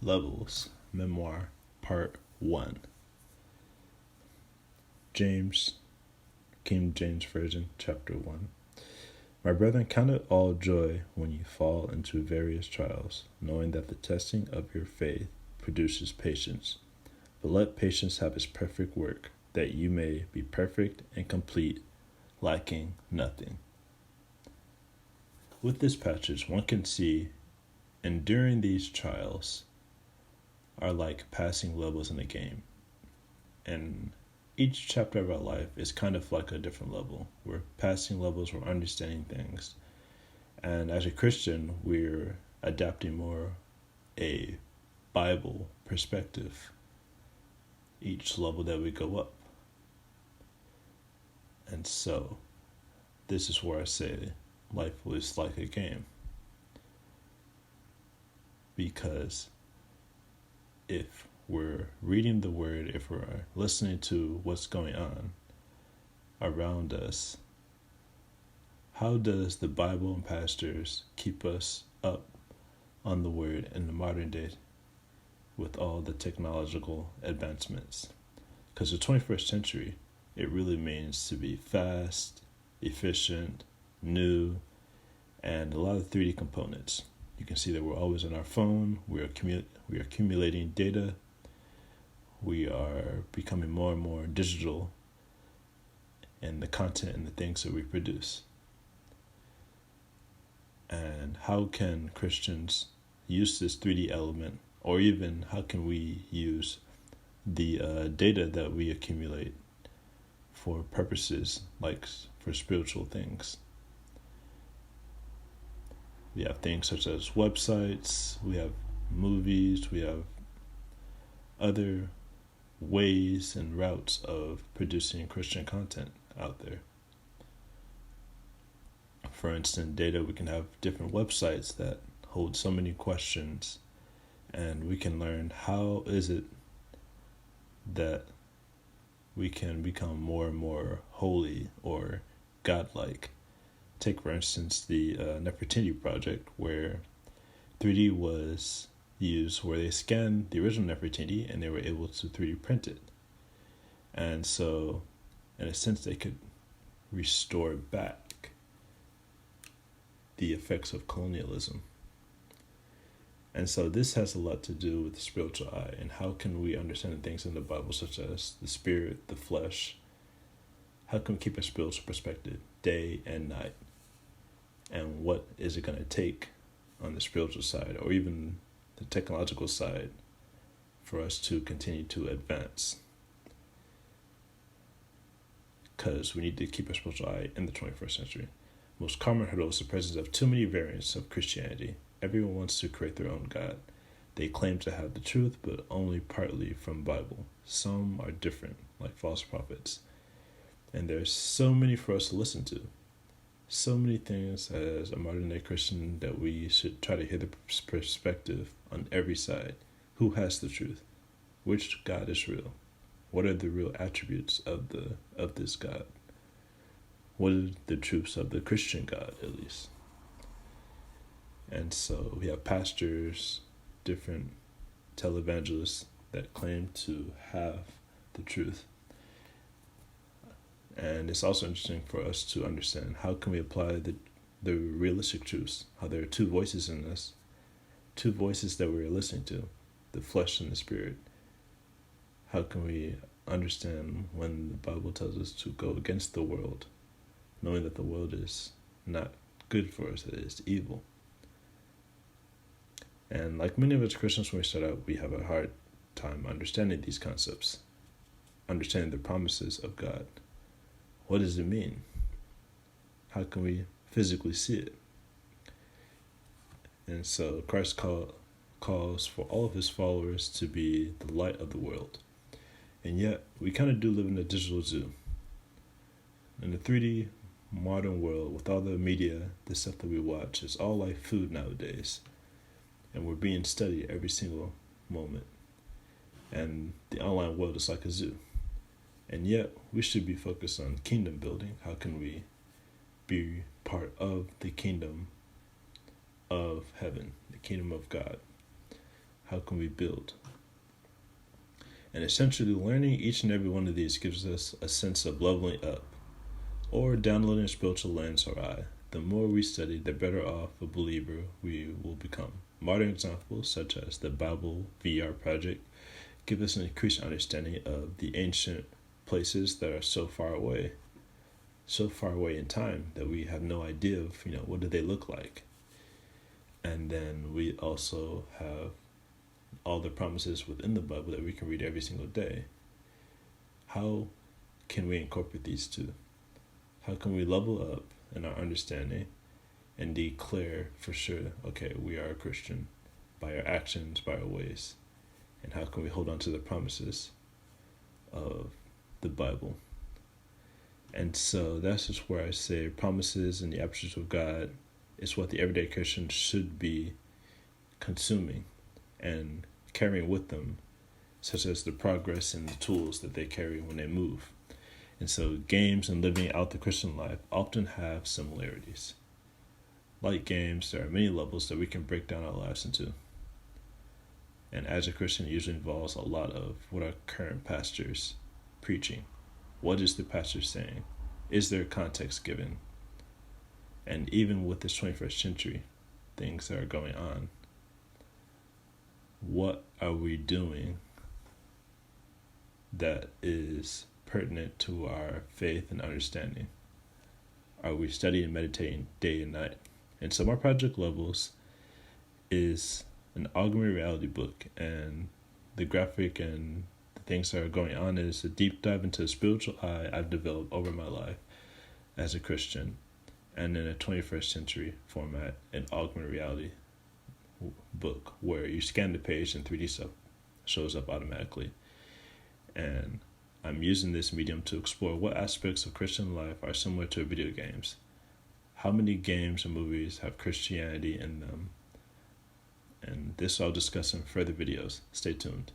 Levels, Memoir, Part 1. James, King James Version, Chapter 1. My brethren, count it all joy when you fall into various trials, knowing that the testing of your faith produces patience. But let patience have its perfect work, that you may be perfect and complete, lacking nothing. With this passage, one can see enduring these trials are like passing levels in a game. And each chapter of our life is kind of like a different level. We're passing levels, we're understanding things. And as a Christian, we're adapting more a Bible perspective each level that we go up. And so, this is where I say life was like a game. Because if we're reading the word, if we're listening to what's going on around us, how does the Bible and pastors keep us up on the word in the modern day with all the technological advancements? Because the 21st century, it really means to be fast, efficient, new, and a lot of 3D components. You can see that we're always on our phone, we are accumulating data, we are becoming more and more digital in the content and the things that we produce. And how can Christians use this 3D element, or even how can we use the data that we accumulate for purposes like for spiritual things? We have things such as websites, we have movies, we have other ways and routes of producing Christian content out there. For instance, data, we can have different websites that hold so many questions, and we can learn how is it that we can become more and more holy or godlike. Take, for instance, the Nefertiti project, where 3D was used, where they scanned the original Nefertiti and they were able to 3D print it. And so, in a sense, they could restore back the effects of colonialism. And so this has a lot to do with the spiritual eye and how can we understand things in the Bible, such as the spirit, the flesh. How can we keep a spiritual perspective day and night? And what is it going to take on the spiritual side or even the technological side for us to continue to advance? Because we need to keep a spiritual eye in the 21st century. Most common hurdle is the presence of too many variants of Christianity. Everyone wants to create their own God. They claim to have the truth, but only partly from the Bible. Some are different, like false prophets. And there's so many for us to listen to. So many things as a modern day Christian that we should try to hear the perspective on every side. Who has the truth? Which God is real? What are the real attributes of this God? What are the truths of the Christian God, at least? And so we have pastors, different televangelists that claim to have the truth. And it's also interesting for us to understand how can we apply the realistic truths, how there are two voices in us, two voices that we're listening to, the flesh and the spirit. How can we understand when the Bible tells us to go against the world, knowing that the world is not good for us, that it is evil? And like many of us Christians, when we start out, we have a hard time understanding these concepts, understanding the promises of God. What does it mean? How can we physically see it? And so Christ calls for all of his followers to be the light of the world. And yet, we kind of do live in a digital zoo. In the 3D modern world, with all the media, the stuff that we watch, it's all like food nowadays. And we're being studied every single moment. And the online world is like a zoo. And yet, we should be focused on kingdom building. How can we be part of the kingdom of heaven, the kingdom of God? how can we build? And essentially, learning each and every one of these gives us a sense of leveling up or downloading a spiritual lens or eye. The more we study, the better off a believer we will become. Modern examples, such as the Bible VR project, give us an increased understanding of the ancient places that are so far away in time that we have no idea of, what do they look like. And then we also have all the promises within the Bible that we can read every single day. How can we incorporate these two? How can we level up in our understanding and declare for sure, okay, we are a Christian by our actions, by our ways? And how can we hold on to the promises of the Bible? And so that's just where I say promises and the attributes of God is what the everyday Christian should be consuming and carrying with them, such as the progress and the tools that they carry when they move. And so games and living out the Christian life often have similarities. Like games, there are many levels that we can break down our lives into. And as a Christian, it usually involves a lot of what our current pastor's preaching. What is the pastor saying? Is there context given? And even with this 21st century, things that are going on, what are we doing that is pertinent to our faith and understanding? Are we studying and meditating day and night? And so my project Levels is an augmented reality book, and the graphic and the things that are going on is a deep dive into the spiritual eye I've developed over my life as a Christian, and in a 21st century format, an augmented reality book where you scan the page and 3D stuff shows up automatically. And I'm using this medium to explore what aspects of Christian life are similar to video games. How many games or movies have Christianity in them? And this I'll discuss in further videos. Stay tuned.